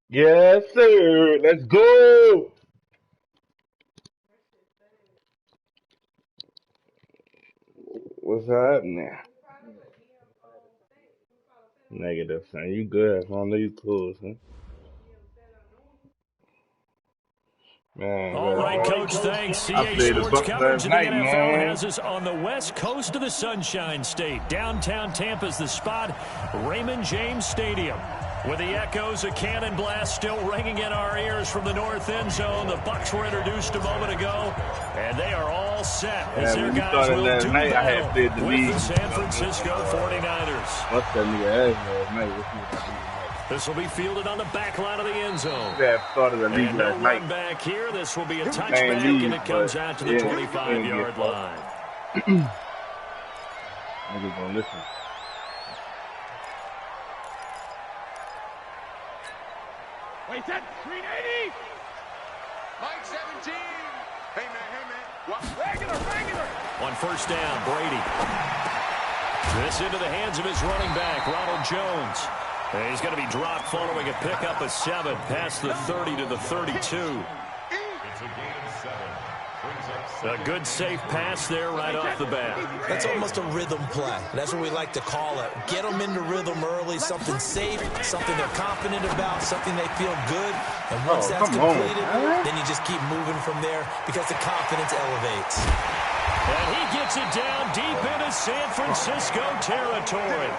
Yes, sir. Let's go. What's happening? Negative, son. You good? I know you cool, son. Man, All right, look, Coach, thanks. I CA played the Sports Bucks coverage last of the night, NFL man. has us on the west coast of the Sunshine State. Downtown Tampa's the spot, Raymond James Stadium. With the echoes of cannon blast still ringing in our ears from the north end zone, the Bucks were introduced a moment ago, and they are all set as their guys will do night, I had battle played the with league. the San Francisco 49ers. What's that nigga ass last night? Let's see what I do tonight. This will be fielded on the back line of the end zone. Yeah, started the league And last no night. run back here. This will be a Same touchback, league, and it comes but out to the yeah, 25-yard line. Niggas gonna listen. Wait, that 380. Mike 17. Hey, man. Regular. On first down, Brady. This into the hands of his running back, Ronald Jones. And he's going to be dropped following a pickup of 7 past the 30 to the 32. A good, safe pass there right off the bat. That's almost a rhythm play. That's what we like to call it. Get them into rhythm early, something safe, something they're confident about, something they feel good. And once that's completed, then you just keep moving from there because the confidence elevates. And he gets it down deep into San Francisco territory.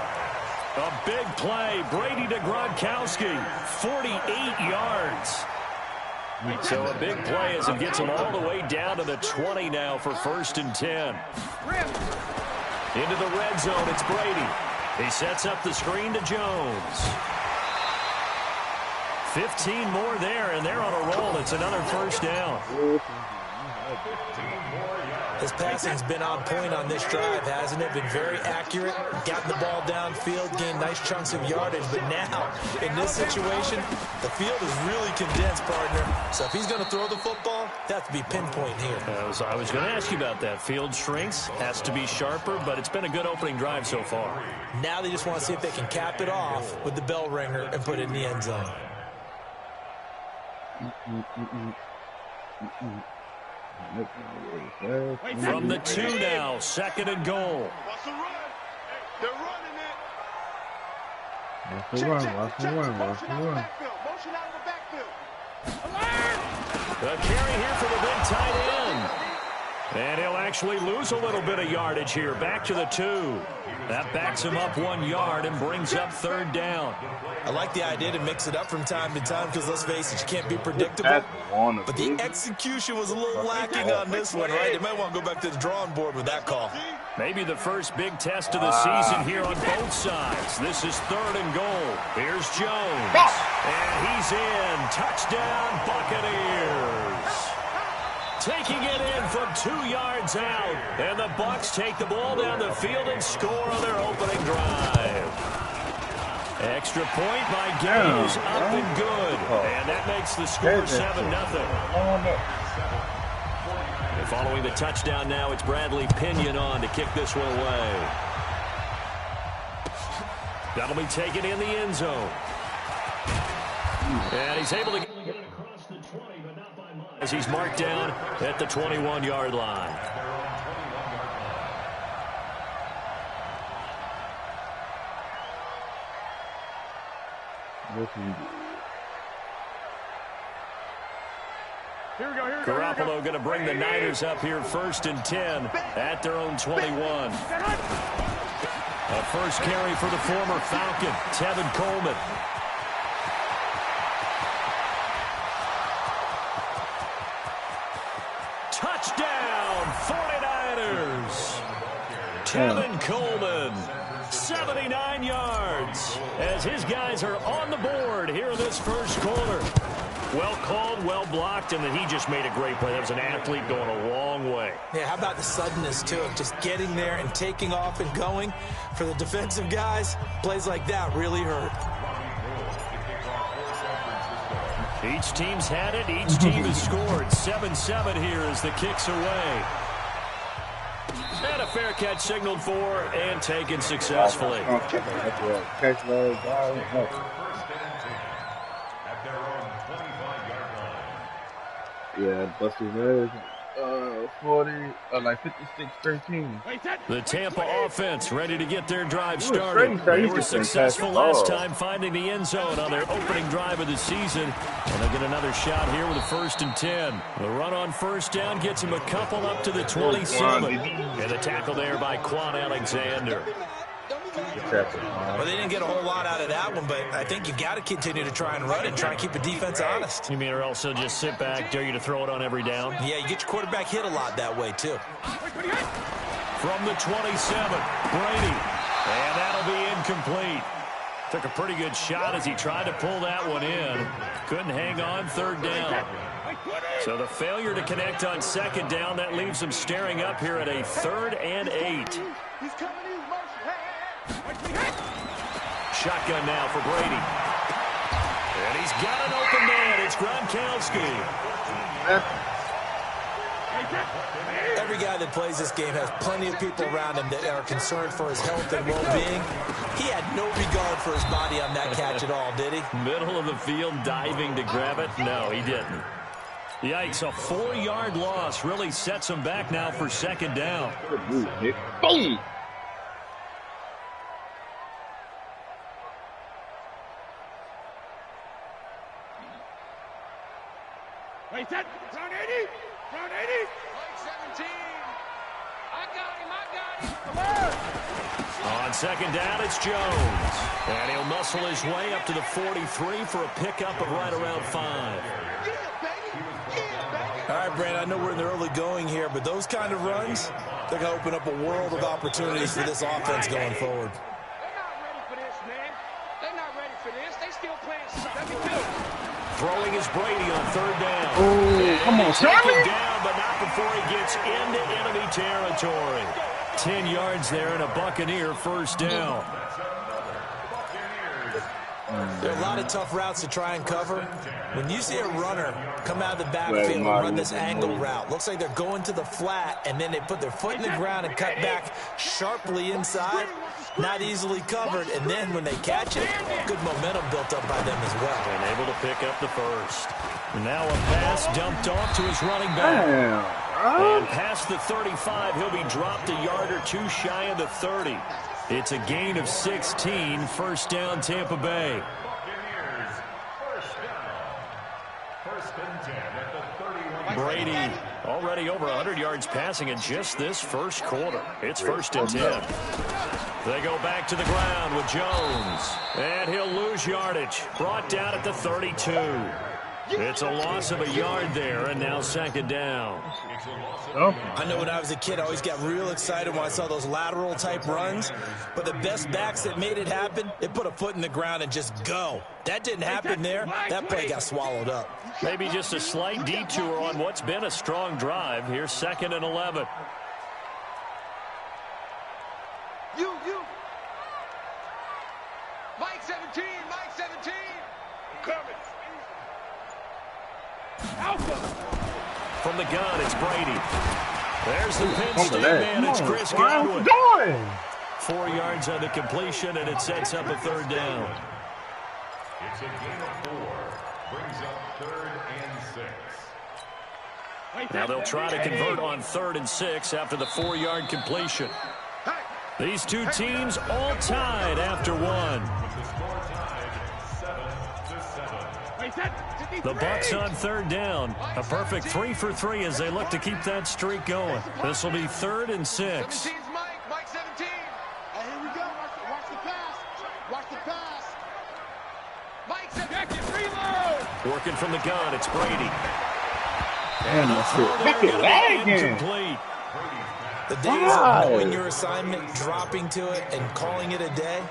A big play. Brady to Gronkowski, 48 yards. So a big play as it gets him all the way down to the 20 now for 1st and 10. Into the red zone, it's Brady. He sets up the screen to Jones. 15 more there, and they're on a roll. It's another first down. His passing's been on point on this drive, hasn't it? Been very accurate, gotten the ball downfield, gained nice chunks of yardage. But now, in this situation, the field is really condensed, partner. So if he's going to throw the football, it has to be pinpoint here. I was going to ask you about that. Field shrinks, has to be sharper, but it's been a good opening drive so far. Now they just want to see if they can cap it off with the bell ringer and put it in the end zone. From the 2 now, 2nd and goal. They're running it. Watch the run. Motion out of the backfield. The carry here for the big tight end. And he'll actually lose a little bit of yardage here. Back to the 2. That backs him up 1 yard and brings up 3rd down. I like the idea to mix it up from time to time because, let's face it, you can't be predictable. But the execution was a little lacking on this one, right? They might want to go back to the drawing board with that call. Maybe the first big test of the season here on both sides. This is 3rd and goal. Here's Jones. And he's in. Touchdown, Buccaneers. Taking it in from 2 yards out. And the Bucs take the ball down the field and score on their opening drive. Extra point by Gaines, up and good. And that makes the score 7-0. Following the touchdown now, it's Bradley Pinion on to kick this one away. That'll be taken in the end zone. And he's able to get it across the 20, but not by much, as he's marked down at the 21-yard line. Here we go. Garoppolo going to bring the Niners up here 1st and 10 at their own 21. A first carry for the former Falcon, Tevin Coleman. Touchdown, 49ers. Tevin Coleman, 79 yards, as his guys are on the board here in this first quarter. Well called, well blocked, and then he just made a great play. That was an athlete going a long way. Yeah, how about the suddenness to it? Just getting there and taking off and going. For the defensive guys, plays like that really hurt. Each team's had it. Each team has scored. 7-7 here as the kick's away. And a fair catch signaled for and taken successfully. Catch those guys. Yeah, busted his 40, like 56-13. The Tampa offense ready to get their drive started. They were successful last time finding the end zone on their opening drive of the season. And they'll get another shot here with a 1st and 10. The run on 1st down gets him a couple up to the 27. And the tackle there by Quan Alexander. Well, they didn't get a whole lot out of that one, but I think you've got to continue to try and run it and try and keep the defense honest. You mean or else they'll just sit back, dare you to throw it on every down? Yeah, you get your quarterback hit a lot that way, too. From the 27, Brady. And that'll be incomplete. Took a pretty good shot as he tried to pull that one in. Couldn't hang on 3rd down. So the failure to connect on 2nd down, that leaves him staring up here at a 3rd and 8. Shotgun now for Brady. And he's got an open man. It's Gronkowski. Every guy that plays this game has plenty of people around him that are concerned for his health and well-being. He had no regard for his body on that catch at all, did he? Middle of the field, diving to grab it. No, he didn't. Yikes, a 4-yard loss really sets him back now for 2nd down. Boom! Wait, that round 80? Round 80? Mike 17. I got him. On 2nd down, it's Jones. And he'll muscle his way up to the 43 for a pickup of right around 5. All right, Brandon, I know we're in the early going here, but those kind of runs, they're going to open up a world of opportunities for this offense going forward. They're not ready for this, man. They're not ready for this. They still playing. Throwing is Brady on 3rd down. Oh, come on, Charlie! Down, but not before he gets into enemy territory. 10 yards there and a Buccaneer 1st down. There are a lot of tough routes to try and cover. When you see a runner come out of the backfield and run this angle route, looks like they're going to the flat, and then they put their foot in the ground and cut back sharply inside. Not easily covered, and then when they catch it, good momentum built up by them as well. And able to pick up the 1st. Now a pass dumped off to his running back. And past the 35, he'll be dropped a yard or two shy of the 30. It's a gain of 16, 1st down Tampa Bay. Brady already over 100 yards passing in just this 1st quarter. It's 1st and 10. They go back to the ground with Jones. And he'll lose yardage. Brought down at the 32. It's a loss of a yard there, and now 2nd down. I know when I was a kid, I always got real excited when I saw those lateral-type runs. But the best backs that made it happen, they put a foot in the ground and just go. That didn't happen there. That play got swallowed up. Maybe just a slight detour on what's been a strong drive. Here's 2nd and 11. You. Mike 17. Mike 17. Coming. Alpha. From the gun, it's Brady. There's the Penn State man. It's Chris Godwin. 4 yards on the completion, and it sets up a 3rd down. It's a gain of 4. Brings up 3rd and 6. Now they'll try to convert on 3rd and 6 after the 4-yard completion. These two teams all tied after one. The Bucs on 3rd down. A perfect 3 for 3 as they look to keep that streak going. This will be 3rd and 6. Mike 17. Here we go. Watch the pass. Watch the pass. Mike 17. Reload. Working from the gun, it's Brady. Damn, that's it. Incomplete. The days of knowing your assignment, dropping to it, and calling it a day,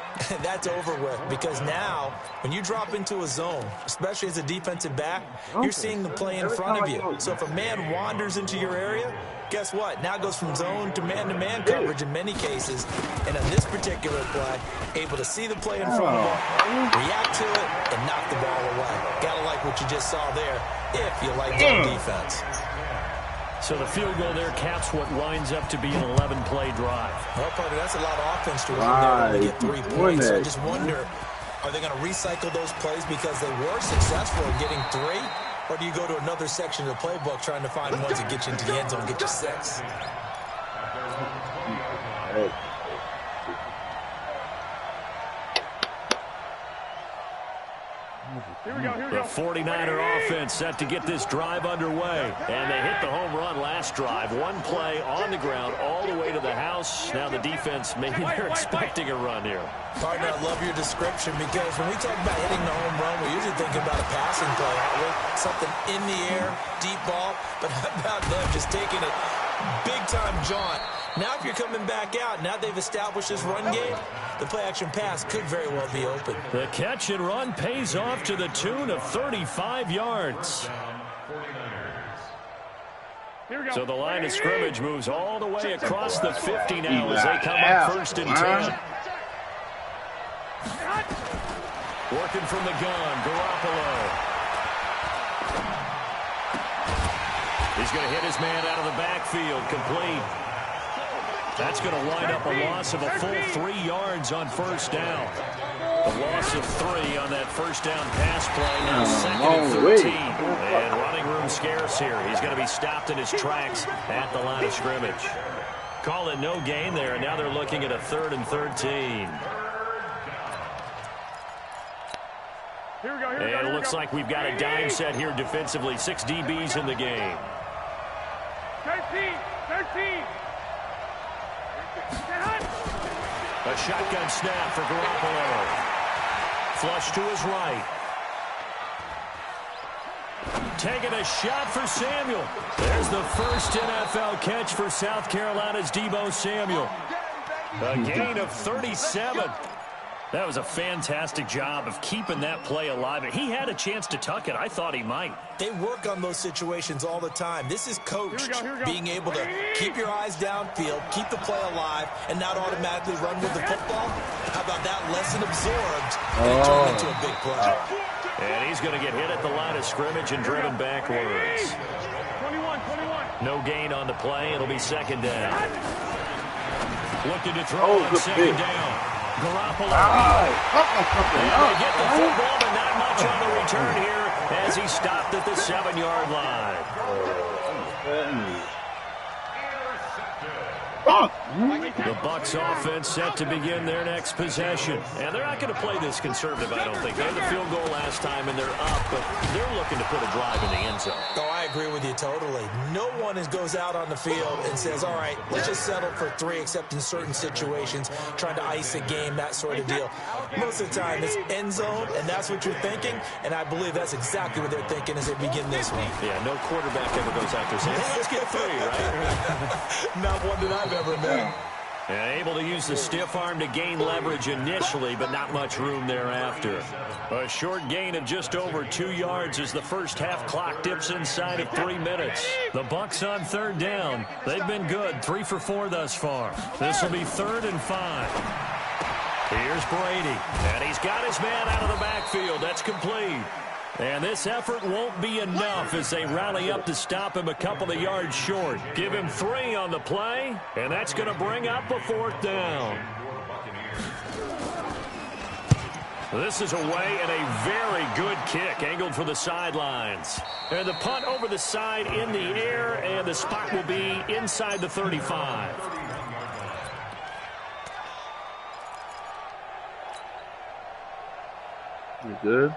that's over with. Because now, when you drop into a zone, especially as a defensive back, you're seeing the play in front of you. So if a man wanders into your area, guess what? Now it goes from zone to man coverage in many cases. And on this particular play, able to see the play in front of him, react to it, and knock the ball away. Gotta like what you just saw there if you like zone defense. So the field goal there caps what winds up to be an 11-play drive. Well, Parker, that's a lot of offense to run there to only get 3 points. I just wonder, are they going to recycle those plays because they were successful in getting 3? Or do you go to another section of the playbook trying to find ones that get you into the end zone and get you 6? The 49er offense set to get this drive underway. And they hit the home run last drive. 1 play on the ground all the way to the house. Now the defense, maybe they're expecting a run here. Partner, I love your description because when we talk about hitting the home run, we're usually thinking about a passing play, aren't we? Something in the air, deep ball. But how about them just taking it big-time jaunt? Now if you're coming back out, now they've established this run game, the play-action pass could very well be open. The catch and run pays off to the tune of 35 yards. So the line of scrimmage moves all the way across the 50 now as they come up 1st and 10. Working from the gun, Garoppolo. He's going to hit his man out of the backfield, complete. That's going to wind up a loss of a full 3 yards on 1st down. A loss of 3 on that 1st down pass play. Now 2nd and 13. And running room scarce here. He's going to be stopped in his tracks at the line of scrimmage. Call it no gain there, and now they're looking at a 3rd and 13. And it looks like we've got a dime set here defensively. 6 DBs in the game. 13. A shotgun snap for Garoppolo. Flush to his right. Taking a shot for Samuel. There's the first NFL catch for South Carolina's Deebo Samuel. A gain of 37. That was a fantastic job of keeping that play alive. He had a chance to tuck it. I thought he might. They work on those situations all the time. This is coached, being able to keep your eyes downfield, keep the play alive, and not automatically run with the football. How about that lesson absorbed and turned into a big play? And he's going to get hit at the line of scrimmage and driven backwards. 21. No gain on the play. It'll be 2nd down. Looking to throw on 2nd down. Garoppolo. They get the football, but not much on the return here as he stopped at the 7-yard line. The Bucs offense set to begin their next possession. And they're not going to play this conservative, I don't think. They had the field goal last time, and they're up, but they're looking to put a drive in the end zone. Oh, I agree with you totally. No one goes out on the field and says, all right, let's just settle for 3, except in certain situations, trying to ice a game, that sort of deal. Most of the time, it's end zone, and that's what you're thinking, and I believe that's exactly what they're thinking as they begin this one. Yeah, no quarterback ever goes out there saying, hey, let's get 3, right? Not one that I've ever met. And able to use the stiff arm to gain leverage initially, but not much room thereafter. A short gain of just over 2 yards as the first half clock dips inside of 3 minutes. The Bucs on 3rd down. They've been good, 3 for 4 thus far. This will be 3rd and 5. Here's Brady, and he's got his man out of the backfield. That's complete. And this effort won't be enough as they rally up to stop him a couple of yards short. Give him 3 on the play, and that's going to bring up a 4th down. This is away and a very good kick, angled for the sidelines. And the punt over the side in the air, and the spot will be inside the 35. You good?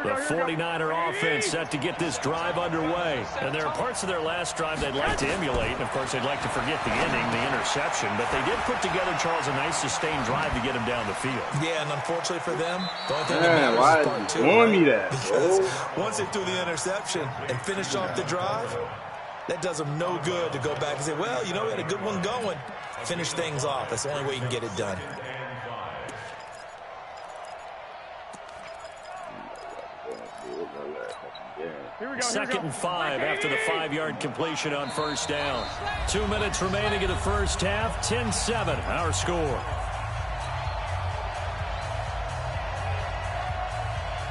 The 49er offense set to get this drive underway. And there are parts of their last drive they'd like to emulate. And, of course, they'd like to forget the inning, the interception. But they did put together, Charles, a nice sustained drive to get him down the field. Yeah, and unfortunately for them, the only thing that matters is part 2. Why me that? Because once they threw the interception and finished off the drive, that does them no good to go back and say, well, you know, we had a good one going. Finish things off. That's the only way you can get it done. Second and 5 after the 5-yard completion on 1st down. 2 minutes remaining in the first half. 10-7, our score.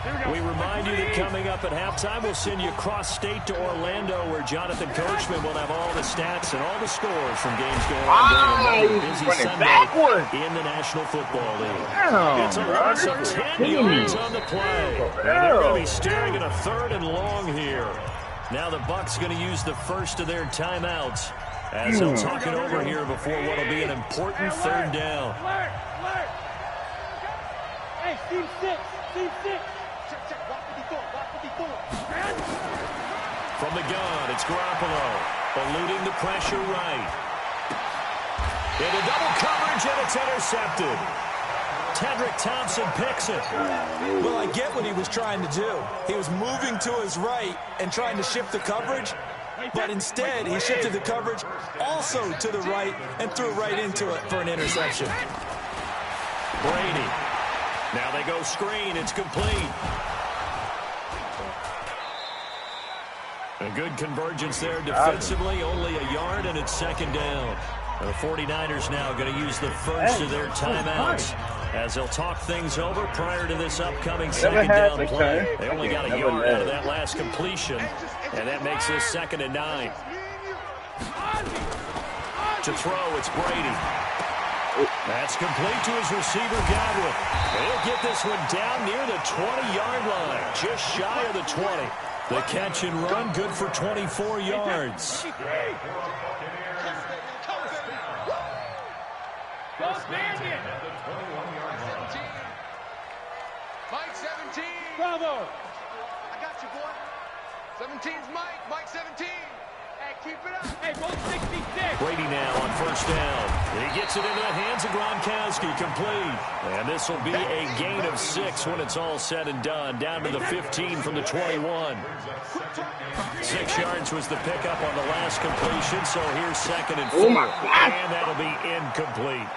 We remind you that coming up at halftime, we'll send you cross-state to Orlando, where Jonathan Coachman will have all the stats and all the scores from games going on during another busy Sunday in the National Football League. It's a loss of 10 yards on the play. And they're going to be staring at a 3rd and long here. Now the Bucs going to use the first of their timeouts as they'll talk it over here before what will be an important 3rd down. Hey, Steve 6. Steve 6. Check. Watch 54. From the gun, it's Garoppolo, eluding the pressure right. Into double coverage, and it's intercepted. Tedrick Thompson picks it. Well, I get what he was trying to do. He was moving to his right and trying to shift the coverage, but instead he shifted the coverage also to the right and threw right into it for an interception. Brady. Now they go screen. It's complete. A good convergence there defensively. Only a yard, and it's 2nd down. The 49ers now going to use the first of their timeouts as they'll talk things over prior to this upcoming 2nd down play. They only got a yard out of that last completion, and that makes this 2nd and 9. To throw, it's Brady. That's complete to his receiver, Godwin. He'll get this one down near the 20-yard line, just shy of the 20. The catch and run, good for 24 yards. Mike 17. Bravo. I got you, boy. 17's Mike. Mike 17. Hey, keep it up. Hey, both 66. Brady now on 1st down. He gets it into the hands of Gronkowski, complete. And this will be a gain of 6 when it's all said and done. Down to the 15 from the 21. 6 yards was the pickup on the last completion, so here's 2nd and 4. And that'll be incomplete.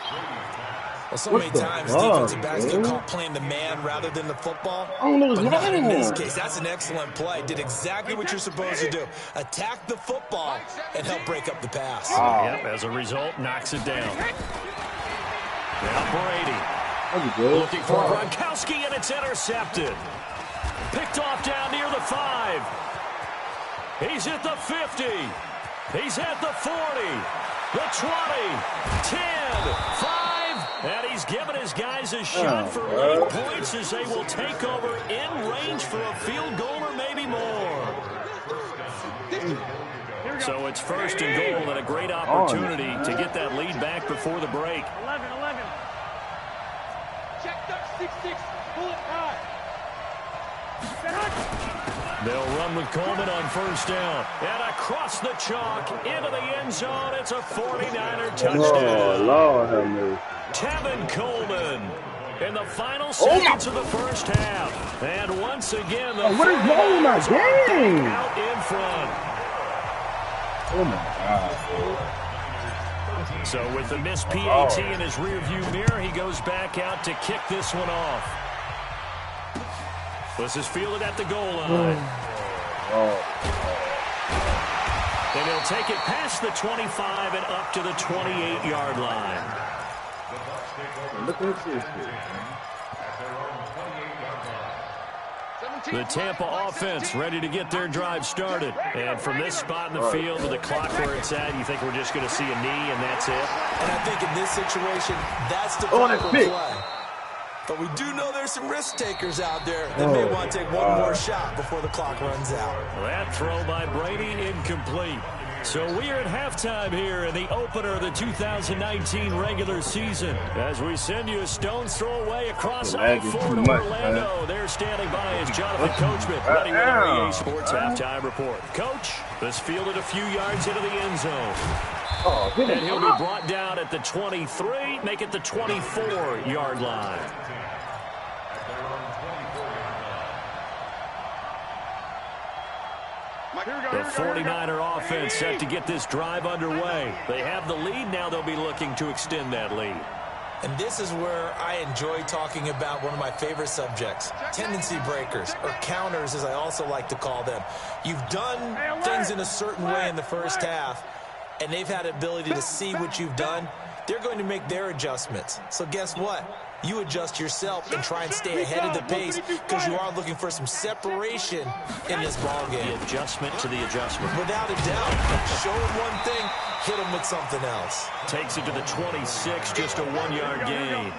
Well, so many times defensive backs get caught playing the man rather than the football. But not in this case. That's an excellent play. Did exactly what you're supposed to do. Attack the football and help break up the pass. Yep, as a result, knocks it down. Now Brady. Looking for Gronkowski, and it's intercepted. Picked off down near the 5. He's at the 50. He's at the 40. The 20. 10. 5. And he's given his guys a shot for late points as they will take over in range for a field goal or maybe more. So it's 1st and goal and a great opportunity to get that lead back before the break. 11. Check 6. Pull it high. They'll run with Coleman on 1st down. And across the chalk into the end zone. It's a 49er touchdown. Lord have mercy. Tevin Coleman in the final seconds of the 1st half. And once again, the what is wrong with my game? Out in front. Oh, my God. So with the missed PAT in his rearview mirror, he goes back out to kick this one off. This is fielded at the goal line. And he'll take it past the 25 and up to the 28-yard line. Look at this. The Tampa offense ready to get their drive started. And from this spot in the field with the clock where it's at, you think we're just going to see a knee and that's it? And I think in this situation, that's the proper play. But we do know there's some risk takers out there that may want to take one more shot before the clock runs out. That throw by Brady incomplete. So we are at halftime here in the opener of the 2019 regular season. As we send you a stone's throw away across I-4 to Orlando. There standing by is Jonathan Coachman, ready with our EA Sports halftime report. Coach, this fielded a few yards into the end zone. And he'll be brought down at the 23, make it the 24-yard line. The 49er offense set to get this drive underway. They have the lead. Now they'll be looking to extend that lead. And this is where I enjoy talking about one of my favorite subjects, tendency breakers, or counters as I also like to call them. You've done things in a certain way in the first half, and they've had the ability to see what you've done they're going to make their adjustments. So guess what? You adjust yourself and try and stay ahead of the pace because you are looking for some separation in this ball game. The adjustment to the adjustment. Without a doubt. Show him one thing, hit him with something else. Takes it to the 26, just a 1-yard gain.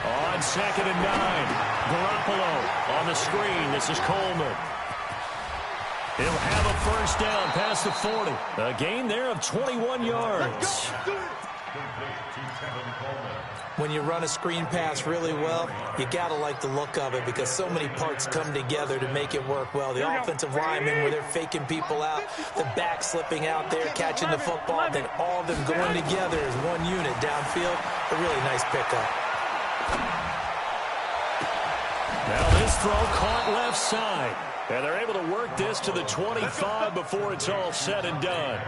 On 2nd and 9, Garoppolo on the screen. This is Coleman. He'll have a first down past the 40. A gain there of 21 yards. When you run a screen pass really well, you got to like the look of it because so many parts come together to make it work well. The offensive linemen where they're faking people out, the back slipping out there, catching the football, then all of them going together as one unit downfield. A really nice pickup. Now this throw caught left side. And they're able to work this to the 25 before it's all said and done.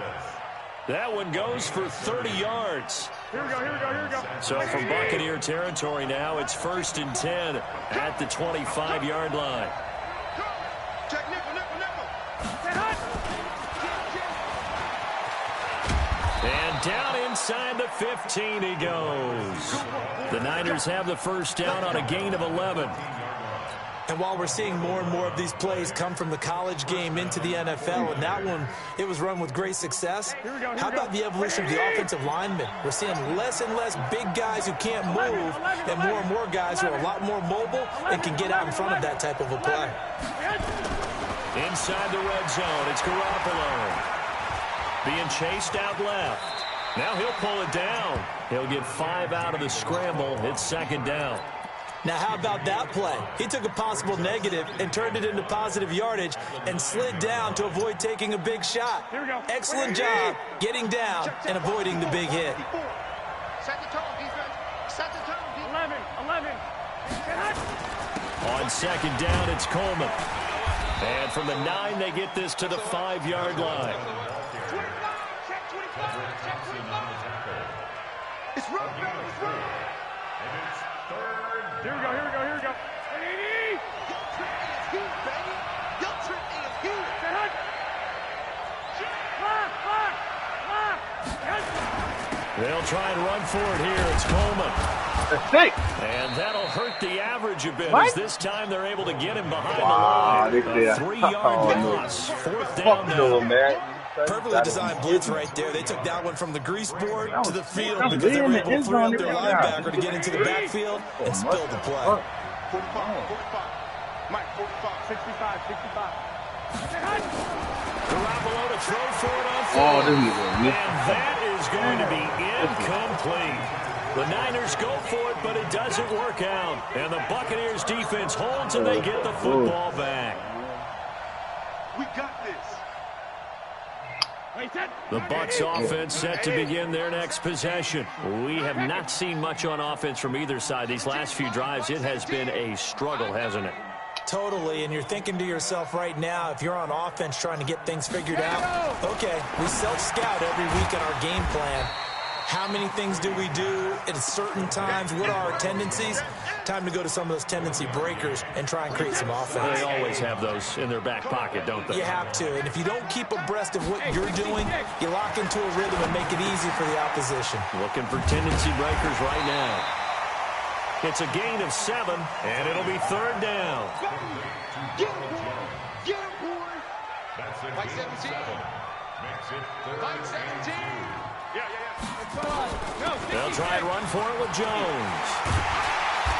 That one goes for 30 yards. Here we go. So from Buccaneer territory now, it's 1st and 10 at the 25-yard line. Check nickel. And down inside the 15 he goes. The Niners have the first down on a gain of 11. And while we're seeing more and more of these plays come from the college game into the NFL, and that one, it was run with great success, how about the evolution of the offensive linemen? We're seeing less and less big guys who can't move and more guys who are a lot more mobile and can get out in front of that type of a play. Inside the red zone, it's Garoppolo. Being chased out left. Now he'll pull it down. He'll get 5 out of the scramble. It's 2nd down. Now, how about that play? He took a possible negative and turned it into positive yardage and slid down to avoid taking a big shot. Excellent job getting down and avoiding the big hit. Set the tone, defense. Set the tone, defense. 11. On 2nd down, it's Coleman. And from the 9, they get this to the 5-yard line. 25. Check 25. Check 25. It's run. And it's 3rd. Here we go. Guilt trip is here, baby. Guilt trip is here. They'll try and run for it here. It's Coleman. And that'll hurt the average a bit as this time they're able to get him behind the line. A 3-yard loss. 4th down now. Perfectly designed blitz right there. They took that one from the grease board to the field because they were able to free up their linebacker to get into the backfield and spill the play. 45. Mike, 45. 65. Garoppolo to throw for it on 4th. And that is going to be incomplete. The Niners go for it, but it doesn't work out. And the Buccaneers defense holds and they get the football back. We got this. The Bucs offense set to begin their next possession. We have not seen much on offense from either side. These last few drives, it has been a struggle, hasn't it? Totally, and you're thinking to yourself right now, if you're on offense trying to get things figured out, okay, we self-scout every week in our game plan. How many things do we do at certain times? What are our tendencies? Time to go to some of those tendency breakers and try and create some offense. They always have those in their back pocket, don't they? You have to, and if you don't keep abreast of what you're doing, you lock into a rhythm and make it easy for the opposition. Looking for tendency breakers right now. It's a gain of 7, and it'll be 3rd down. Get him, boy. That's a Mike gain of 17. 7. Makes it 3rd. Mike 17. Yeah. They'll try and run for it with Jones.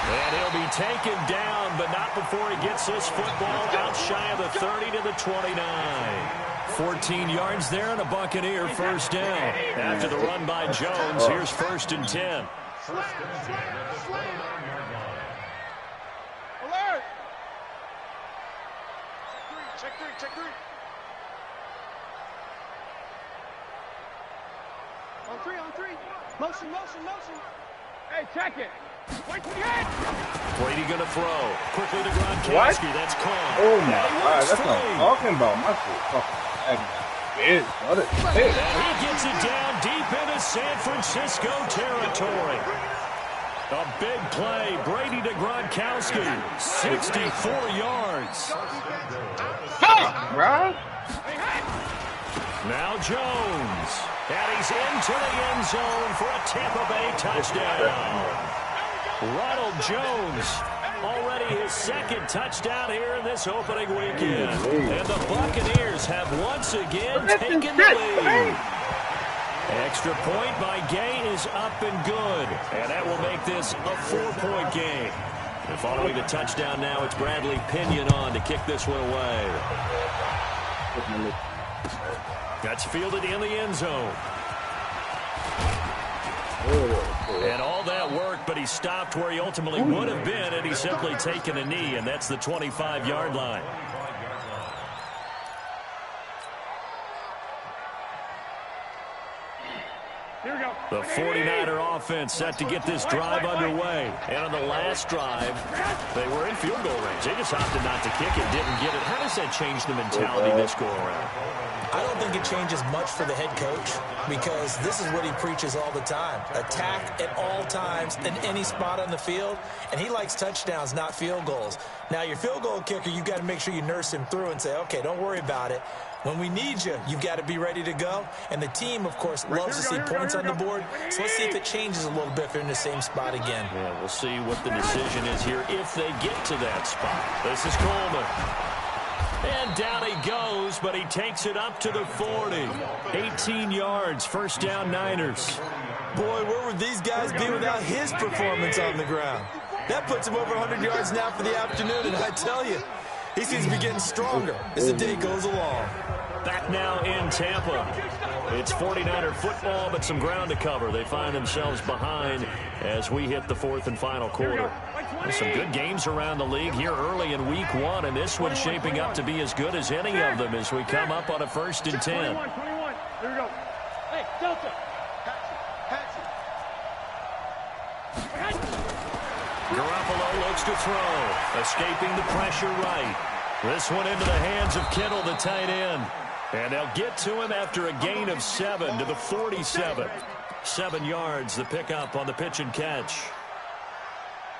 And he'll be taken down, but not before he gets this football out shy of the 30 to the 29. 14 yards there and a Buccaneer first down. After the run by Jones, here's 1st and 10. Alert. Check three. On three. Motion. Hey, check it. Wait for the head. Brady going to throw. Quickly to Gronkowski. That's caught. Oh my God, that's what I'm talking about. My shit fucking big. What is this? And he gets it down deep into San Francisco territory. A big play. Brady to Gronkowski. 64 yards. Fuck, bro. Now Jones. And he's into the end zone for a Tampa Bay touchdown. Ronald Jones, already his second touchdown here in this opening weekend. And the Buccaneers have once again taken the lead. Extra point by Gay is up and good. And that will make this a 4-point game. And following the touchdown now, it's Bradley Pinion on to kick this one away. That's fielded in the end zone. And all that work, but he stopped where he ultimately would have been, and he's simply taken a knee, and that's the 25-yard line. The 49er offense set to get this drive underway. And on the last drive, they were in field goal range. They just opted not to kick it, didn't get it. How does that change the mentality this go-around? I don't think it changes much for the head coach because this is what he preaches all the time. Attack at all times in any spot on the field, and he likes touchdowns, not field goals. Now, your field goal kicker, you've got to make sure you nurse him through and say, okay, don't worry about it. When we need you, you've got to be ready to go. And the team, of course, loves to see points on the board. So let's see if it changes a little bit if they're in the same spot again. Yeah, we'll see what the decision is here if they get to that spot. This is Coleman. And down he goes, but he takes it up to the 40. 18 yards, first down Niners. Boy, where would these guys be without his performance on the ground? That puts him over 100 yards now for the afternoon, and I tell you, he seems to be getting stronger as the day goes along. Back now in Tampa. It's 49er football, but some ground to cover. They find themselves behind as we hit the fourth and final quarter. There's some good games around the league here early in week one, and this one's shaping up to be as good as any of them as we come up on a 1st and 10. 21. Here we go. Hey, Delta. Garoppolo looks to throw, escaping the pressure right. This one into the hands of Kittle, the tight end. And they'll get to him after a gain of 7 to the 47. 7 yards, the pickup on the pitch and catch.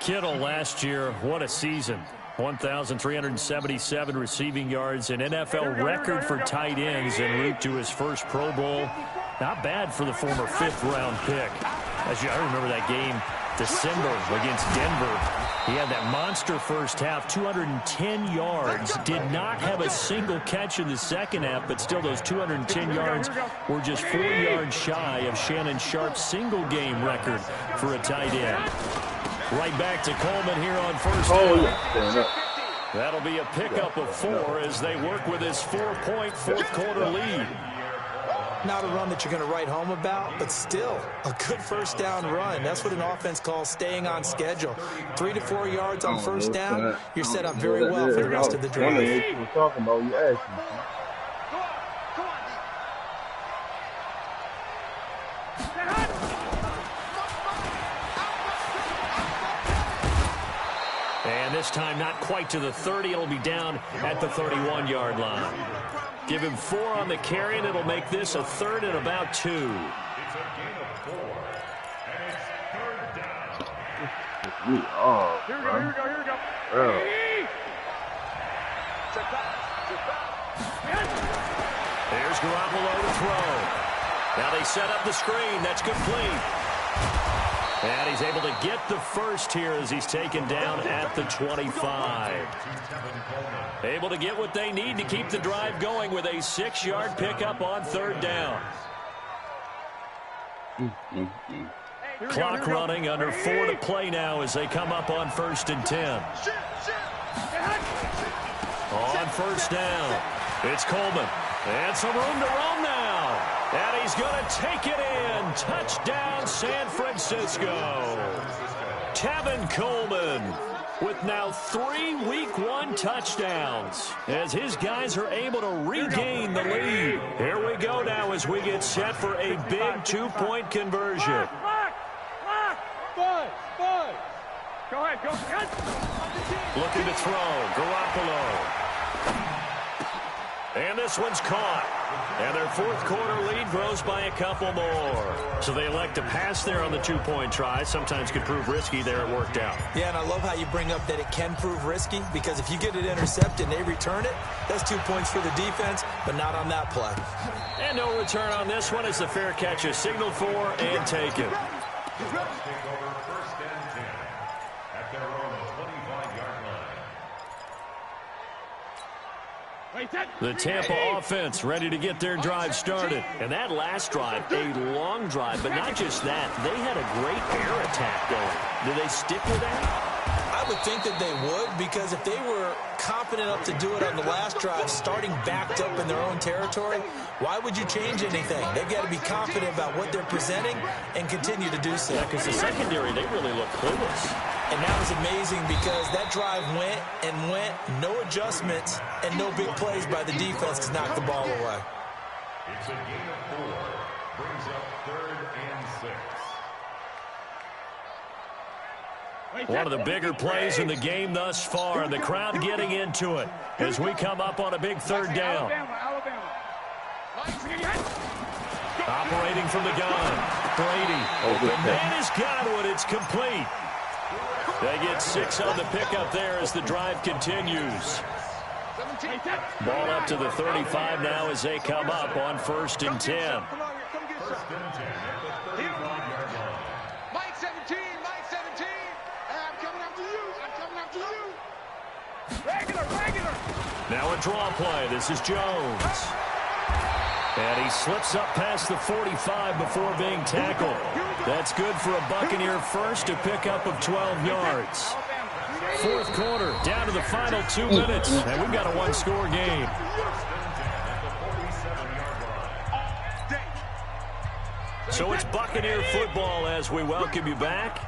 Kittle last year, what a season. 1,377 receiving yards, an NFL record for tight ends en route to his first Pro Bowl. Not bad for the former 5th-round pick. I remember that game, December against Denver. He had that monster first half, 210 yards. Did not have a single catch in the second half, but still those 210 yards were just 4 yards shy of Shannon Sharp's single-game record for a tight end. Right back to Coleman here on first down. That'll be a pickup of 4 as they work with his 4-point fourth-quarter lead. Not a run that you're going to write home about, but still a good first down run. That's what an offense calls staying on schedule. 3 to 4 yards on first down, you're set up very well for the rest of the drive. And this time not quite to the 30. It'll be down at the 31-yard line. Give him 4 on the carry, and it'll make this a 3rd and about 2. It's a gain of 4, and it's 3rd down. Here we go. There's Garoppolo to throw. Now they set up the screen. That's complete. And he's able to get the first here as he's taken down at the 25. Able to get what they need to keep the drive going with a 6-yard pickup on 3rd down. Clock running, under 4 to play now as they come up on 1st and 10. On first down, it's Coleman. And some room to roam now. And he's going to take it in. Touchdown, San Francisco. Tevin Coleman with now 3 Week 1 touchdowns as his guys are able to regain the lead. Here we go now as we get set for a big 2-point conversion. Go ahead, go. Looking to throw, Garoppolo. And this one's caught. And their fourth quarter lead grows by a couple more. So they elect to pass there on the two-point try. Sometimes could prove risky there. It worked out. Yeah, and I love how you bring up that it can prove risky, because if you get it intercepted and they return it, that's 2 points for the defense, but not on that play. And no return on this one as the fair catch is signaled for and taken. Take over first and 10 at their own 25-yard line. The Tampa offense ready to get their drive started. And that last drive, a long drive, but not just that. They had a great air attack going. Do they stick with that? I would think that they would, because if they were confident enough to do it on the last drive, starting backed up in their own territory, why would you change anything? They've got to be confident about what they're presenting and continue to do so. Yeah, because the secondary, they really look clueless. And that was amazing, because that drive went and went, no adjustments, and no big plays by the defense to knock the ball away. It's a gain of 4. Brings up 3rd and 6. One of the bigger plays in the game thus far, and the crowd getting into it as we come up on a big third down. Operating from the gun, Brady. The man has got it. It's complete. They get 6 on the pickup there as the drive continues. Ball up to the 35 now as they come up on 1st and 10. First and 10 at the 35-yard line. Mike 17, Mike 17. I'm coming after you. I'm coming after you. Regular. Now a draw play. This is Jones. And he slips up past the 45 before being tackled. That's good for a Buccaneer first, a pickup of 12 yards. Fourth quarter, down to the final 2 minutes, and we've got a one-score game. So it's Buccaneer football as we welcome you back.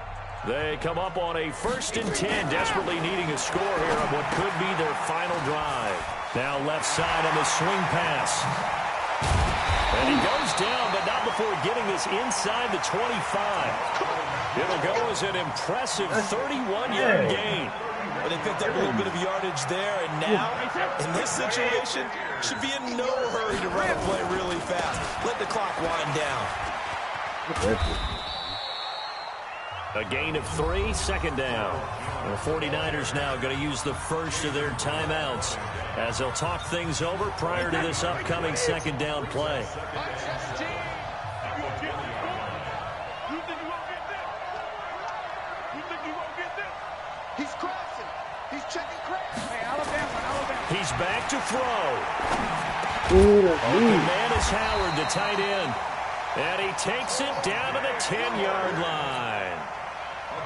They come up on a 1st and 10, desperately needing a score here on what could be their final drive. Now left side on the swing pass. And he goes down, but not before getting this inside the 25. It'll go as an impressive 31-yard gain. Well, they picked up a little bit of yardage there, and now, in this situation, should be in no hurry to run a play really fast. Let the clock wind down. A gain of 3, second down. The 49ers now going to use the first of their timeouts as they'll talk things over prior to this upcoming second down play. He's crossing. He's checking crash. Hey, Alabama. He's back to throw. The man is Howard, the tight end. And he takes it down to the 10-yard line.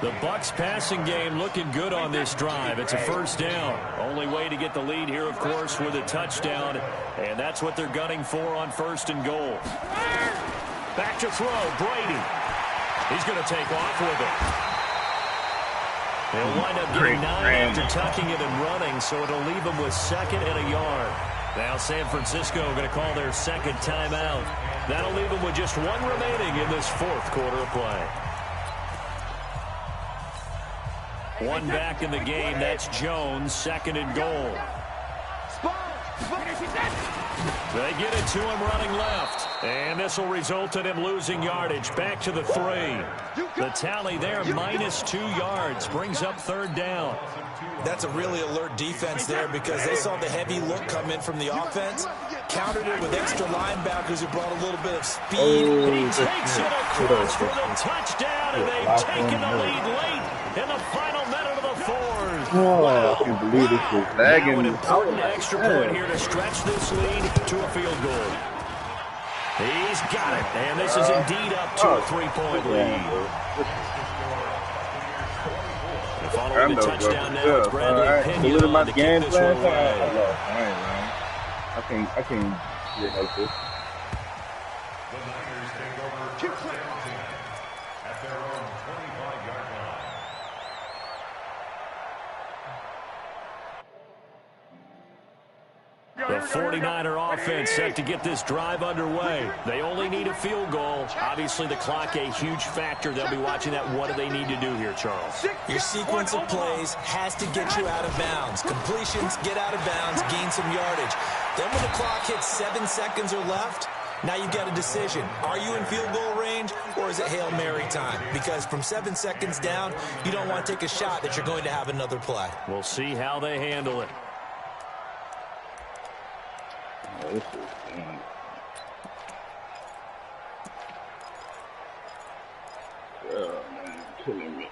The Bucs passing game looking good on this drive. It's a first down. Only way to get the lead here, of course, with a touchdown. And that's what they're gunning for on 1st and goal. Back to throw, Brady. He's going to take off with it. He'll wind up getting 9 after tucking it and running, so it'll leave him with 2nd and a yard. Now San Francisco going to call their second timeout. That'll leave them with just 1 remaining in this fourth quarter of play. 1 back in the game. That's Jones, 2nd and goal. They get it to him running left. And this will result in him losing yardage. Back to the 3. The tally there, -2 yards. Brings up 3rd down. That's a really alert defense there, because they saw the heavy look come in from the offense, countered it with extra linebackers who brought a little bit of speed. He takes it across for the touchdown, and they've taken the lead late in the final minute of the 4th. Oh, I can't believe this is lagging. Now an important extra point here to stretch this lead to a field goal. He's got it, and this is indeed up to a 3-point lead. Following the touchdown now, it's Bradley Pinion on to kick this one away. I can't get like this. The Niners take over 1st and 10 at their own 25-yard line. The 49er offense set to get this drive underway. They only need a field goal. Obviously, the clock a huge factor. They'll be watching that. What do they need to do here, Charles? Your sequence of plays has to get you out of bounds. Completions, get out of bounds, gain some yardage. Then when the clock hits 7 seconds or left, now you've got a decision. Are you in field goal range, or is it Hail Mary time? Because from 7 seconds down, you don't want to take a shot that you're going to have another play. We'll see how they handle it. This is damn. Oh, man, you're killing me.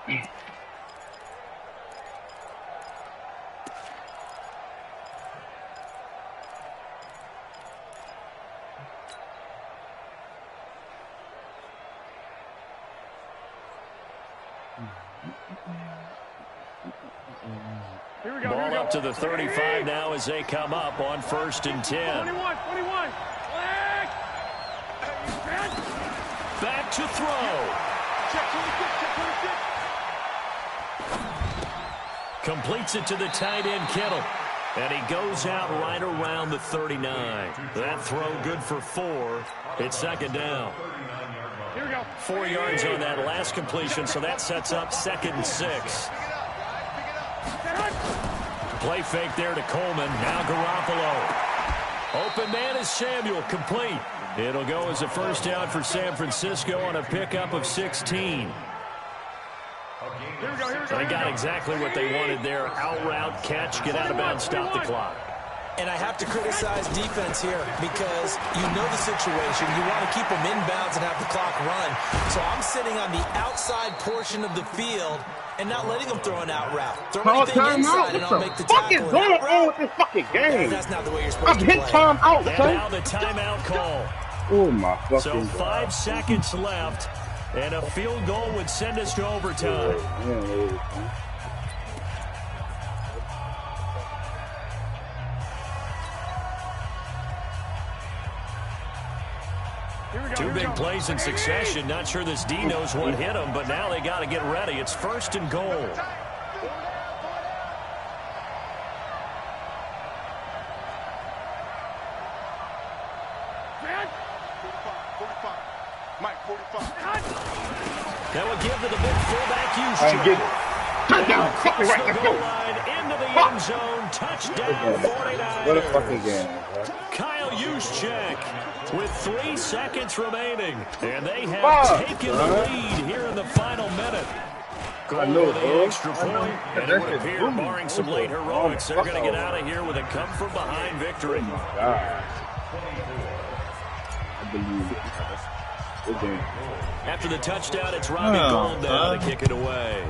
Ball up to the 35 now as they come up on 1st and 10. 21. Back to throw. Check 26. Completes it to the tight end, Kittle. And he goes out right around the 39. That throw good for 4. It's 2nd down. Here we go. 4 yards on that last completion, so that sets up 2nd and 6. Play fake there to Coleman. Now Garoppolo. Open man is Samuel. Complete. It'll go as a first down for San Francisco on a pickup of 16. They got exactly what they wanted there. Out route, catch, get out of bounds, stop the clock. And I have to criticize defense here because you know the situation. You want to keep them inbounds and have the clock run. So I'm sitting on the outside portion of the field and not letting them throw an out route. Throw anything inside and I'll make the tackle. What the fuck is going on with this fucking game? That's not the way you're supposed to play. I've hit time out, And son. now the timeout call. Oh, my fucking So God. 5 seconds left, and a field goal would send us to overtime. Two big plays in succession. Not sure this D knows what hit him, but now they got to get ready. It's 1st and goal. That would give to the big fullback Get Juszczyk. it. Touchdown. Fucking right, let's go. Line into the end zone. Touchdown 49ers. What a fucking game, bro. Kyle Juszczyk with 3 seconds remaining. And they have taken the lead here in the final minute. I know, Goal for the bro. extra point, and it would appear, barring some late heroics, they're going to get out of here with a come-from-behind victory. God. I believe it. Good game. After the touchdown, it's Robbie Gould now to kick it away.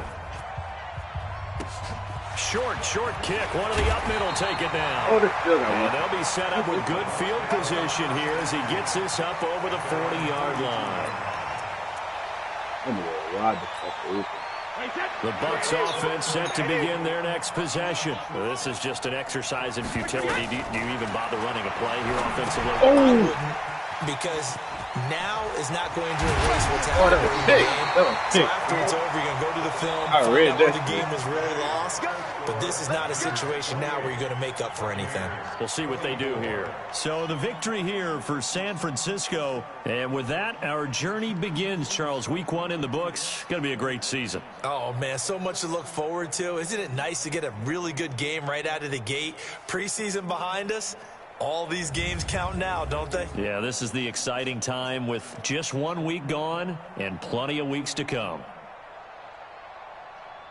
Short kick. One of the up middle take it down. Oh, they're still got And one. they'll be set up with good field position here as he gets this up over the 40-yard line. Anyway, wide the fuck open. The Bucs offense set to begin their next possession. Well, this is just an exercise in futility. Do you even bother running a play here offensively? I wouldn't, because now is not going to erase what's happened in the game. So after it's over, you're going to go to the film, find out where the game was really lost. But this is not a situation now where you're going to make up for anything. We'll see what they do here. So the victory here for San Francisco. And with that, our journey begins, Charles. Week 1 in the books. Going to be a great season. Oh, man, so much to look forward to. Isn't it nice to get a really good game right out of the gate? Preseason behind us. All these games count now, don't they? Yeah, this is the exciting time with just 1 week gone and plenty of weeks to come.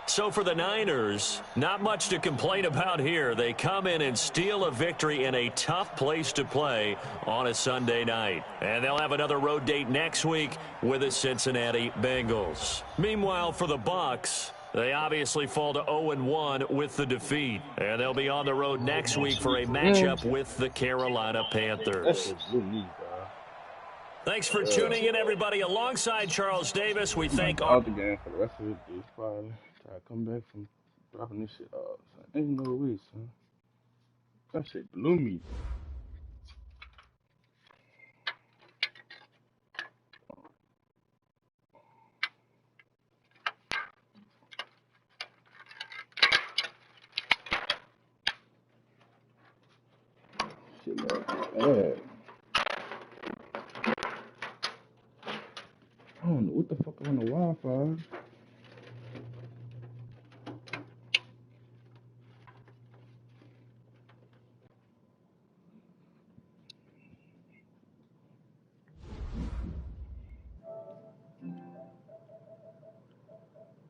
So for the Niners, not much to complain about here. They come in and steal a victory in a tough place to play on a Sunday night. And they'll have another road date next week with the Cincinnati Bengals. Meanwhile, for the Bucs, they obviously fall to 0-1 with the defeat. And they'll be on the road next week for a matchup with the Carolina Panthers. Thanks for tuning in, everybody. Alongside Charles Davis, we thank all the game for the rest of it. Probably try to come back from dropping this shit off. Son. Ain't no way, son. That shit blew me. Shit, man. I don't know what the fuck on the Wi-Fi.